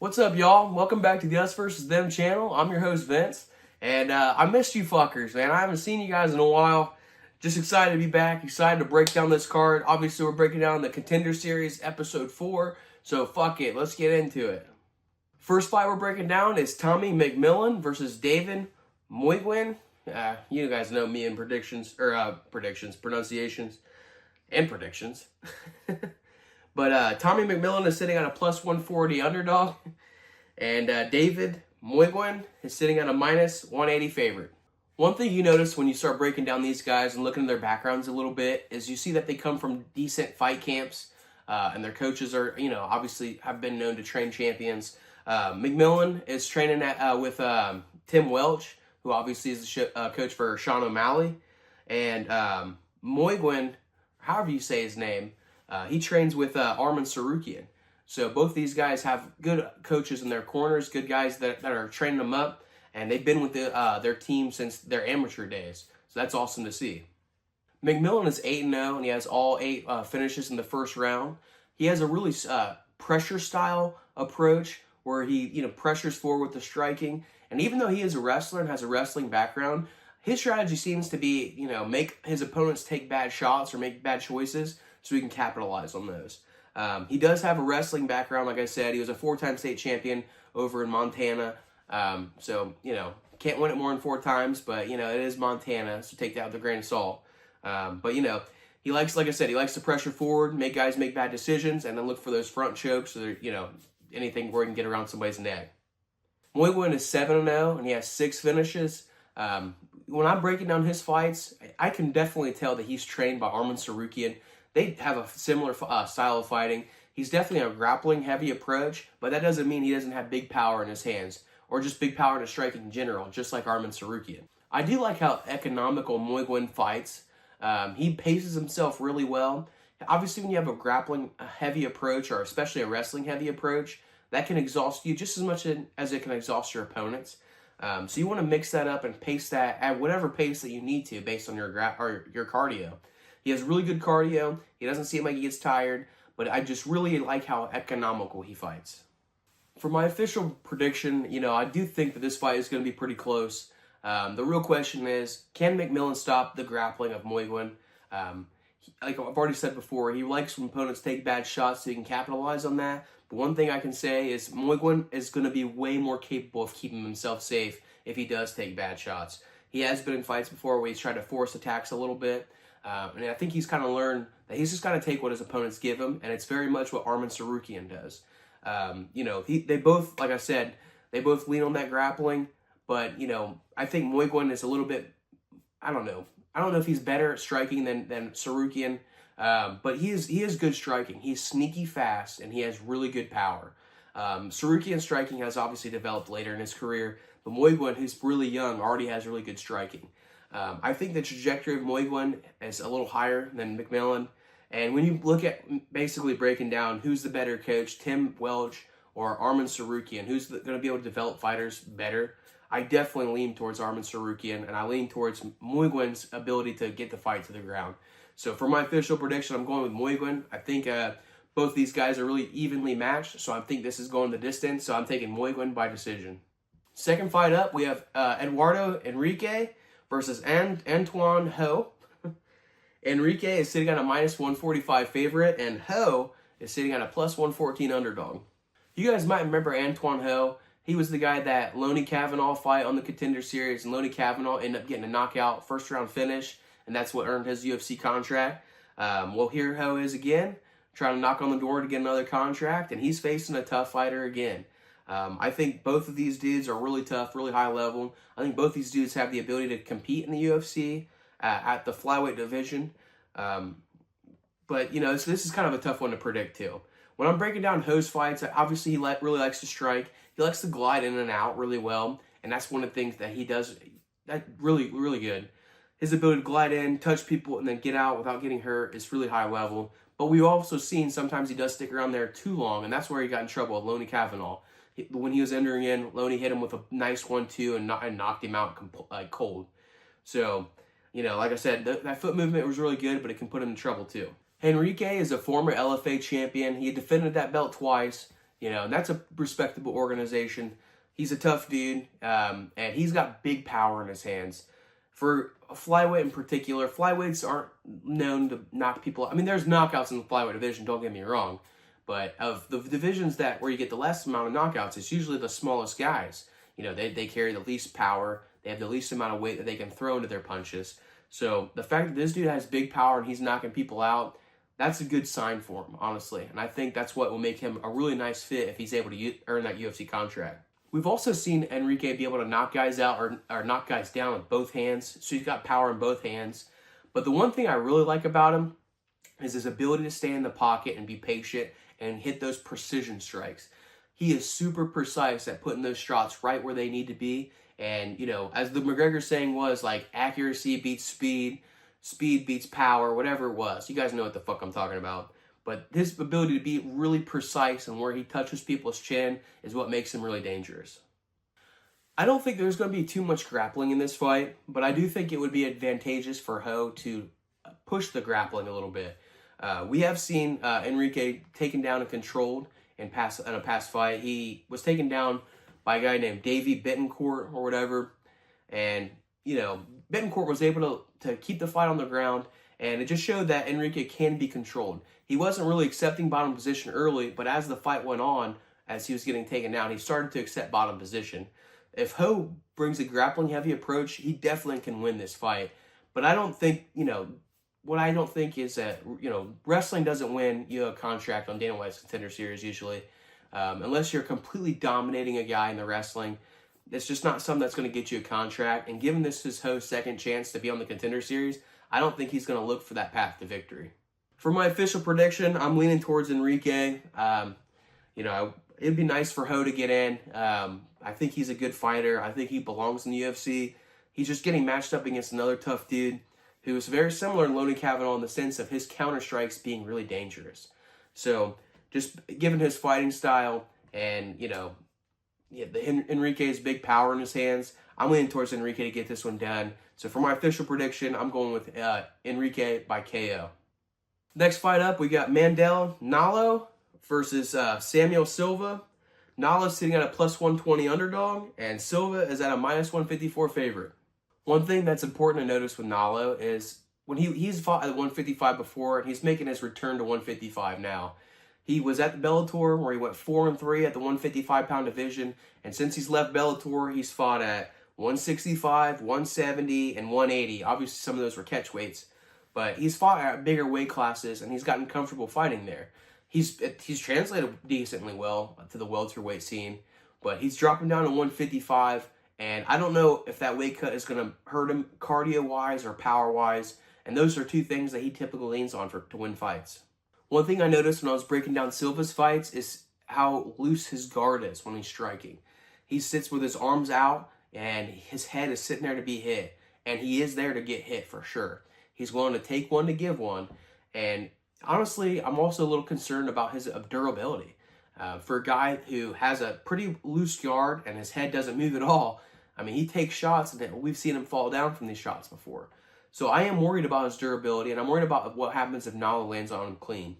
What's up, y'all? Welcome back to the Us versus Them channel. I'm your host, Vince, and I missed you fuckers, man. I haven't seen you guys in a while. Just excited to be back, excited to break down this card. Obviously, we're breaking down the Contender Series, Episode 4, so fuck it, let's get into it. First fight we're breaking down is Tommy McMillan versus David Moigwin. You guys know me in pronunciations, and predictions. But Tommy McMillan is sitting on a plus 140 underdog, and David Moigwin is sitting on a minus 180 favorite. One thing you notice when you start breaking down these guys and looking at their backgrounds a little bit is you see that they come from decent fight camps, and their coaches are, obviously have been known to train champions. McMillan is training with Tim Welch, who obviously is the coach for Sean O'Malley, and Moigwin, however you say his name, he trains with Arman Sarukian. So both these guys have good coaches in their corners, good guys that are training them up, and they've been with their team since their amateur days. So that's awesome to see. McMillan is 8-0, and he has all 8 finishes in the first round. He has a really pressure style approach where he pressures forward with the striking. And even though he is a wrestler and has a wrestling background, his strategy seems to be make his opponents take bad shots or make bad choices, so he can capitalize on those. He does have a wrestling background, like I said. He was a 4-time state champion over in Montana. So, can't win it more than 4 times, but, it is Montana, so take that with a grain of salt. But, he likes, like I said, he likes to pressure forward, make guys make bad decisions, and then look for those front chokes or, anything where he can get around somebody's neck. Moigwin is 7-0, and he has 6 finishes. When I'm breaking down his fights, I can definitely tell that he's trained by Arman Sarukian. They have a similar style of fighting. He's definitely a grappling-heavy approach, but that doesn't mean he doesn't have big power in his hands, or just big power in his striking in general, just like Arman Sarukian. I do like how economical Moigwin fights. He paces himself really well. Obviously, when you have a grappling-heavy approach, or especially a wrestling-heavy approach, that can exhaust you just as much as it can exhaust your opponents. So you want to mix that up and pace that at whatever pace that you need to based on your cardio. He has really good cardio. He doesn't seem like he gets tired, but I just really like how economical he fights. For my official prediction, I do think that this fight is going to be pretty close. The real question is, can McMillan stop the grappling of Moigwin? Like I've already said before, he likes when opponents take bad shots so he can capitalize on that. But one thing I can say is Moigwin is going to be way more capable of keeping himself safe if he does take bad shots. He has been in fights before where he's tried to force attacks a little bit. And I think he's kind of learned that he's just got to take what his opponents give him, and it's very much what Arman Sarukian does. They both, like I said, they both lean on that grappling, but, I think Moigwin is a little bit, I don't know if he's better at striking than Sarukian, but he is good striking. He's sneaky fast, and he has really good power. Sarukian's striking has obviously developed later in his career, but Moigwin, who's really young, already has really good striking. I think the trajectory of Moigwin is a little higher than McMillan. And when you look at basically breaking down who's the better coach, Tim Welch or Arman Sarukian, who's going to be able to develop fighters better, I definitely lean towards Arman Sarukian, and I lean towards Moigwin's ability to get the fight to the ground. So for my official prediction, I'm going with Moigwin. I think both these guys are really evenly matched, so I think this is going the distance, so I'm taking Moigwin by decision. Second fight up, we have Eduardo Enrique versus Antoine Ho. Enrique is sitting on a minus 145 favorite, and Ho is sitting on a plus 114 underdog. You guys might remember Antoine Ho. He was the guy that Loney Kavanaugh fight on the Contender Series, and Loney Kavanaugh ended up getting a knockout first-round finish, and that's what earned his UFC contract. Well, here Ho is again, trying to knock on the door to get another contract, and he's facing a tough fighter again. I think both of these dudes are really tough, really high level. I think both these dudes have the ability to compete in the UFC at the flyweight division. But, so this is kind of a tough one to predict, too. When I'm breaking down Ho's fights, obviously he really likes to strike. He likes to glide in and out really well, and that's one of the things that he does that really, really good. His ability to glide in, touch people, and then get out without getting hurt is really high level. But we've also seen sometimes he does stick around there too long, and that's where he got in trouble with Loney Kavanaugh. When he was entering in, Loney hit him with a nice 1-2 and knocked him out cold. So, like I said, that foot movement was really good, but it can put him in trouble too. Enrique is a former LFA champion. He defended that belt twice. You know, and that's a respectable organization. He's a tough dude, and he's got big power in his hands. For a flyweight in particular, flyweights aren't known to knock people out. I mean, there's knockouts in the flyweight division, don't get me wrong. But of the divisions where you get the less amount of knockouts, it's usually the smallest guys. You know, they carry the least power. They have the least amount of weight that they can throw into their punches. So the fact that this dude has big power and he's knocking people out, that's a good sign for him, honestly. And I think that's what will make him a really nice fit if he's able to earn that UFC contract. We've also seen Enrique be able to knock guys out or knock guys down with both hands. So he's got power in both hands. But the one thing I really like about him is his ability to stay in the pocket and be patient and hit those precision strikes. He is super precise at putting those shots right where they need to be. And, you know, as the McGregor saying was, like, accuracy beats speed, speed beats power, whatever it was. You guys know what the fuck I'm talking about. But his ability to be really precise and where he touches people's chin is what makes him really dangerous. I don't think there's going to be too much grappling in this fight, but I do think it would be advantageous for Ho to push the grappling a little bit. We have seen Enrique taken down and controlled in a past fight. He was taken down by a guy named Davey Bittencourt or whatever. And, you know, Bittencourt was able to keep the fight on the ground, and it just showed that Enrique can be controlled. He wasn't really accepting bottom position early, but as the fight went on, as he was getting taken down, he started to accept bottom position. If Ho brings a grappling heavy approach, he definitely can win this fight. But I don't think, you know, what I don't think is that, you know, wrestling doesn't win you a contract on Dana White's Contender Series usually. Unless you're completely dominating a guy in the wrestling, it's just not something that's going to get you a contract. And given this his Ho's second chance to be on the Contender Series, I don't think he's going to look for that path to victory. For my official prediction, I'm leaning towards Enrique. You know, it'd be nice for Ho to get in. I think he's a good fighter. I think he belongs in the UFC. He's just getting matched up against another tough dude who is very similar to Lonnie Kavanaugh in the sense of his counter strikes being really dangerous. So, just given his fighting style and, you know, Enrique's big power in his hands, I'm leaning towards Enrique to get this one done. So for my official prediction, I'm going with Enrique by KO. Next fight up, we got Mandel Nalo versus Samuel Silva. Nalo's sitting at a plus 120 underdog, and Silva is at a minus 154 favorite. One thing that's important to notice with Nalo is when he's fought at 155 before, and he's making his return to 155 now. He was at the Bellator where he went 4-3 at the 155-pound division, and since he's left Bellator, he's fought at 165, 170, and 180. Obviously, some of those were catch weights, but he's fought at bigger weight classes, and he's gotten comfortable fighting there. He's translated decently well to the welterweight scene, but he's dropping down to 155, and I don't know if that weight cut is going to hurt him cardio-wise or power-wise, and those are two things that he typically leans on to win fights. One thing I noticed when I was breaking down Silva's fights is how loose his guard is when he's striking. He sits with his arms out, and his head is sitting there to be hit, and he is there to get hit for sure. He's willing to take one to give one, and honestly, I'm also a little concerned about his durability. For a guy who has a pretty loose guard and his head doesn't move at all, I mean, he takes shots, and we've seen him fall down from these shots before. So I am worried about his durability, and I'm worried about what happens if Nalo lands on him clean.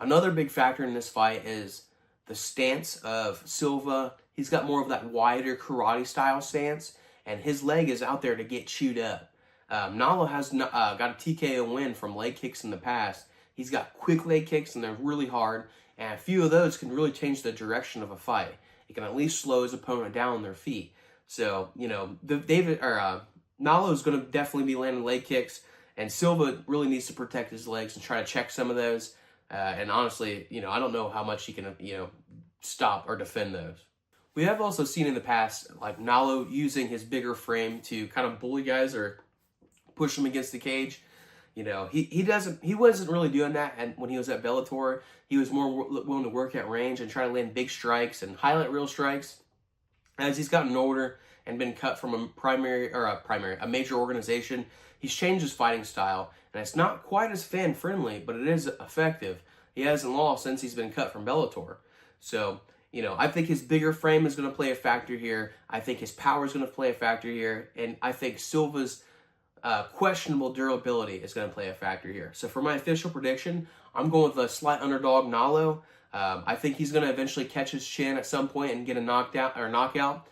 Another big factor in this fight is the stance of Silva. He's got more of that wider karate-style stance, and his leg is out there to get chewed up. Nalo has got a TKO win from leg kicks in the past. He's got quick leg kicks, and they're really hard, and a few of those can really change the direction of a fight. It can at least slow his opponent down on their feet. So, you know, Nalo is going to definitely be landing leg kicks, and Silva really needs to protect his legs and try to check some of those. And honestly, you know, I don't know how much he can, you know, stop or defend those. We have also seen in the past, like, Nalo using his bigger frame to kind of bully guys or push them against the cage. You know, he wasn't really doing that, and when he was at Bellator, he was more willing to work at range and try to land big strikes and highlight real strikes. As he's gotten older and been cut from a major organization, he's changed his fighting style, and it's not quite as fan-friendly, but it is effective. He hasn't lost since he's been cut from Bellator. So, you know, I think his bigger frame is going to play a factor here. I think his power is going to play a factor here, and I think Silva's questionable durability is going to play a factor here. So for my official prediction, I'm going with a slight underdog Nalo. I think he's going to eventually catch his chin at some point and get a knockout.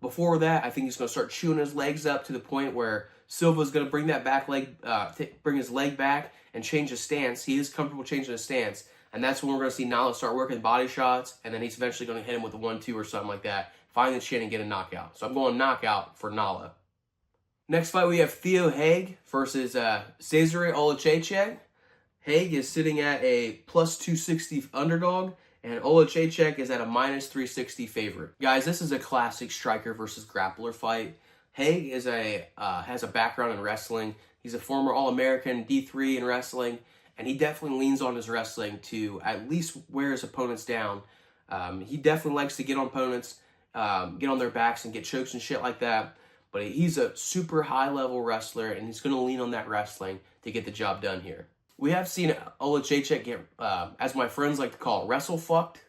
Before that, I think he's going to start chewing his legs up to the point where Silva's going to bring that back leg, bring his leg back and change his stance. He is comfortable changing his stance, and that's when we're going to see Nala start working body shots, and then he's eventually going to hit him with a 1-2 or something like that, find the chin and get a knockout. So I'm going knockout for Nala. Next fight, we have Theo Haig versus Cesare Olachechek. Haig is sitting at a plus 260 underdog, and Olachechek is at a minus 360 favorite. Guys, this is a classic striker versus grappler fight. Haig is has a background in wrestling. He's a former All-American D3 in wrestling, and he definitely leans on his wrestling to at least wear his opponents down. He definitely likes to get on opponents, get on their backs and get chokes and shit like that. But he's a super high-level wrestler, and he's going to lean on that wrestling to get the job done here. We have seen Olachechek get, as my friends like to call it, wrestle-fucked,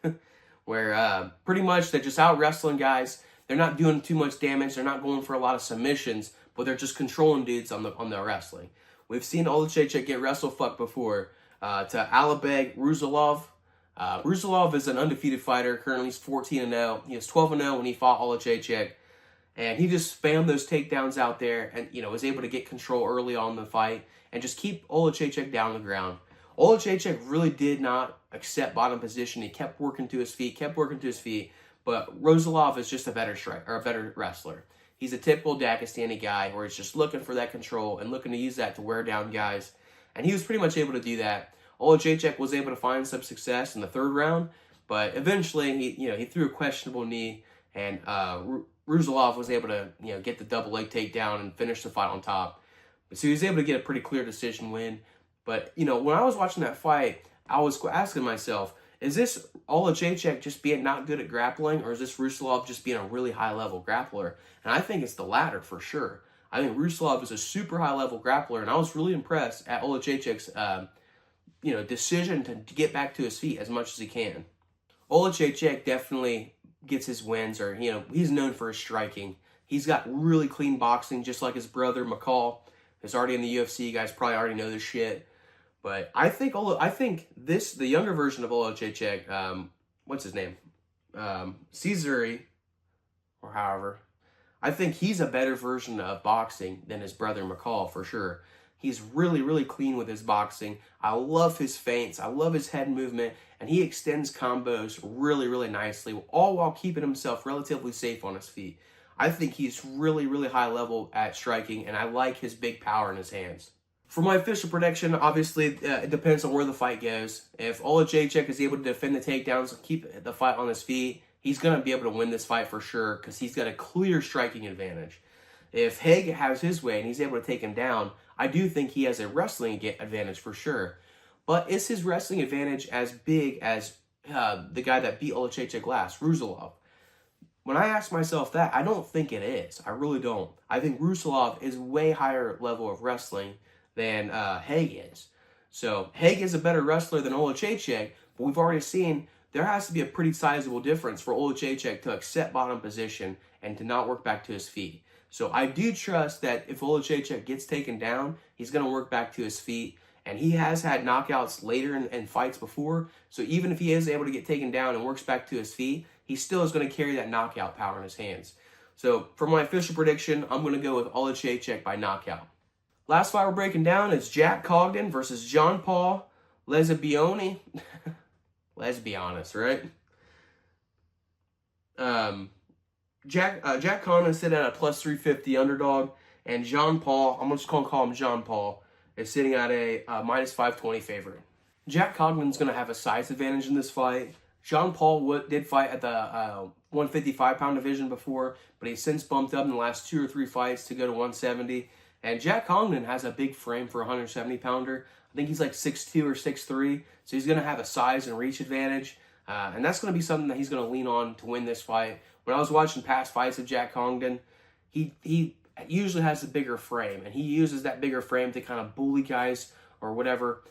where pretty much they're just out-wrestling guys. They're not doing too much damage. They're not going for a lot of submissions, but they're just controlling dudes on the wrestling. We've seen Olachechek get wrestle-fucked before to Alibeg Ruzalov. Ruzalov is an undefeated fighter. Currently, he's 14-0. He was 12-0 when he fought Olachechek. And he just spammed those takedowns out there and, was able to get control early on in the fight and just keep Olachechek down on the ground. Olachechek really did not accept bottom position. He kept working to his feet, but Ruzalov is just a better striker, or a better wrestler. He's a typical Dagestani guy where he's just looking for that control and looking to use that to wear down guys. And he was pretty much able to do that. Olachechek was able to find some success in the third round, but eventually he threw a questionable knee, and Ruzalov was able to, get the double leg takedown and finish the fight on top. So he was able to get a pretty clear decision win. But, when I was watching that fight, I was asking myself, is this Olachechek just being not good at grappling, or is this Ruzalov just being a really high-level grappler? And I think it's the latter for sure. I think Ruzalov is a super high-level grappler, and I was really impressed at Olachechek's, decision to get back to his feet as much as he can. Olachechek definitely gets his wins, or he's known for his striking. He's got really clean boxing, just like his brother McCall is already in the UFC. You guys probably already know this shit, but I think the younger version of Olachechek, what's his name, Cesare, or however, I think he's a better version of boxing than his brother McCall for sure. He's really, really clean with his boxing. I love his feints. I love his head movement. And he extends combos really, really nicely, all while keeping himself relatively safe on his feet. I think he's really, really high level at striking, and I like his big power in his hands. For my official prediction, obviously, it depends on where the fight goes. If Olachechek is able to defend the takedowns and keep the fight on his feet, he's going to be able to win this fight for sure because he's got a clear striking advantage. If Haig has his way and he's able to take him down, I do think he has a wrestling advantage for sure. But is his wrestling advantage as big as the guy that beat Olachechek last, Ruzalov? When I ask myself that, I don't think it is. I really don't. I think Ruzalov is way higher level of wrestling than Haig is. So Haig is a better wrestler than Olachechek, but we've already seen there has to be a pretty sizable difference for Olachechek to accept bottom position and to not work back to his feet. So I do trust that if Olachechek gets taken down, he's going to work back to his feet. And he has had knockouts later in fights before. So even if he is able to get taken down and works back to his feet, he still is going to carry that knockout power in his hands. So for my official prediction, I'm going to go with Olachechek by knockout. Last fight we're breaking down is Jack Cogden versus John Paul Lezibione. Let's be honest, right? Jack Cogden is sitting at a plus 350 underdog, and John Paul, I'm just going to call him John Paul, is sitting at a minus 520 favorite. Jack Cogden's going to have a size advantage in this fight. John Paul did fight at the 155-pound division before, but he's since bumped up in the last 2 or 3 fights to go to 170. And Jack Cogden has a big frame for a 170-pounder. I think he's like 6'2 or 6'3", so he's going to have a size and reach advantage. And that's going to be something that he's going to lean on to win this fight. When I was watching past fights of Jack Cogden, he usually has a bigger frame, and he uses that bigger frame to kind of bully guys or whatever.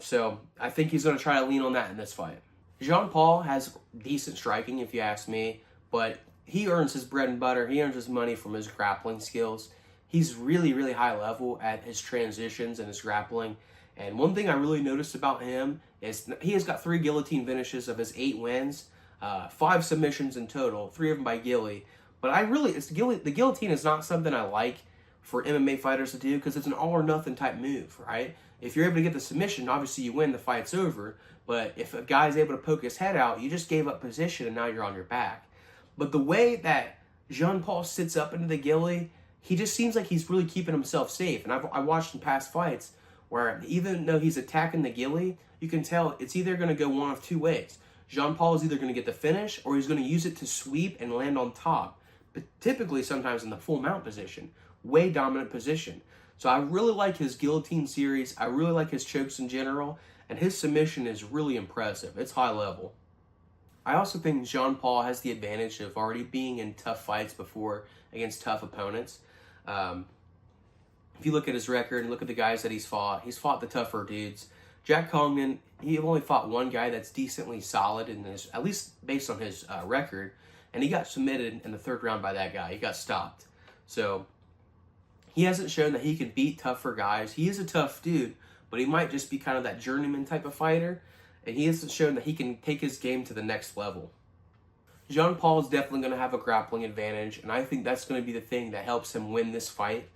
So I think he's going to try to lean on that in this fight. Jean Paul has decent striking, if you ask me, but he earns his bread and butter. He earns his money from his grappling skills. He's really, really high level at his transitions and his grappling. And one thing I really noticed about him is he has got 3 guillotine finishes of his 8 wins, 5 submissions in total, 3 of them by Gilly. But the guillotine is not something I like for MMA fighters to do because it's an all or nothing type move, right? If you're able to get the submission, obviously you win, the fight's over. But if a guy's able to poke his head out, you just gave up position and now you're on your back. But the way that Jean-Paul sits up into the Gilly, he just seems like he's really keeping himself safe. And I watched in past fights where even though he's attacking the Gilly, you can tell it's either going to go one of 2 ways. Jean-Paul is either going to get the finish or he's going to use it to sweep and land on top. But typically sometimes in the full mount position. Way dominant position. So I really like his guillotine series. I really like his chokes in general. And his submission is really impressive. It's high level. I also think Jean-Paul has the advantage of already being in tough fights before against tough opponents. If you look at his record and look at the guys that he's fought the tougher dudes. Jack Congdon, he only fought one guy that's decently solid in this, at least based on his record. And he got submitted in the 3rd round by that guy. He got stopped. So he hasn't shown that he can beat tougher guys. He is a tough dude, but he might just be kind of that journeyman type of fighter. And he hasn't shown that he can take his game to the next level. Jean-Paul is definitely going to have a grappling advantage, and I think that's going to be the thing that helps him win this fight.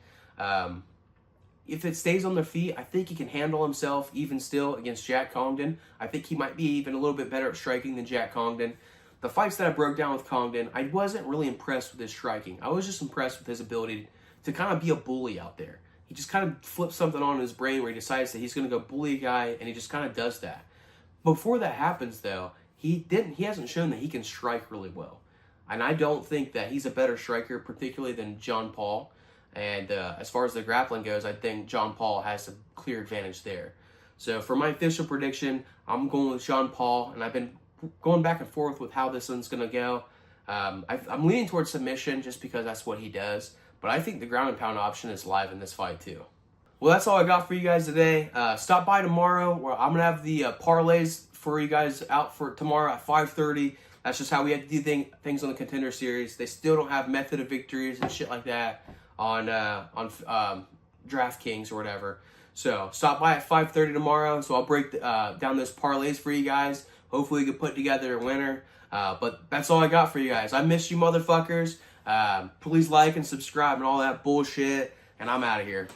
If it stays on their feet, I think he can handle himself even still against Jack Congdon. I think he might be even a little bit better at striking than Jack Congdon. The fights that I broke down with Congdon, I wasn't really impressed with his striking. I was just impressed with his ability to kind of be a bully out there. He just kind of flips something on in his brain where he decides that he's going to go bully a guy, and he just kind of does that. Before that happens, though, he hasn't shown that he can strike really well. And I don't think that he's a better striker, particularly than Jean-Paul. And as far as the grappling goes, I think Jean-Paul has a clear advantage there. So for my official prediction, I'm going with Jean-Paul, and I've been going back and forth with how this one's going to go. I'm leaning towards submission just because that's what he does. But I think the ground and pound option is live in this fight too. Well, that's all I got for you guys today. Stop by tomorrow where I'm going to have the parlays for you guys out for tomorrow at 5:30. That's just how we have to do things on the Contender series. They still don't have method of victories and shit like that on DraftKings or whatever. So stop by at 5:30 tomorrow. So I'll break down those parlays for you guys. Hopefully we can put together a winner. But that's all I got for you guys. I miss you motherfuckers. Please like and subscribe and all that bullshit. And I'm out of here.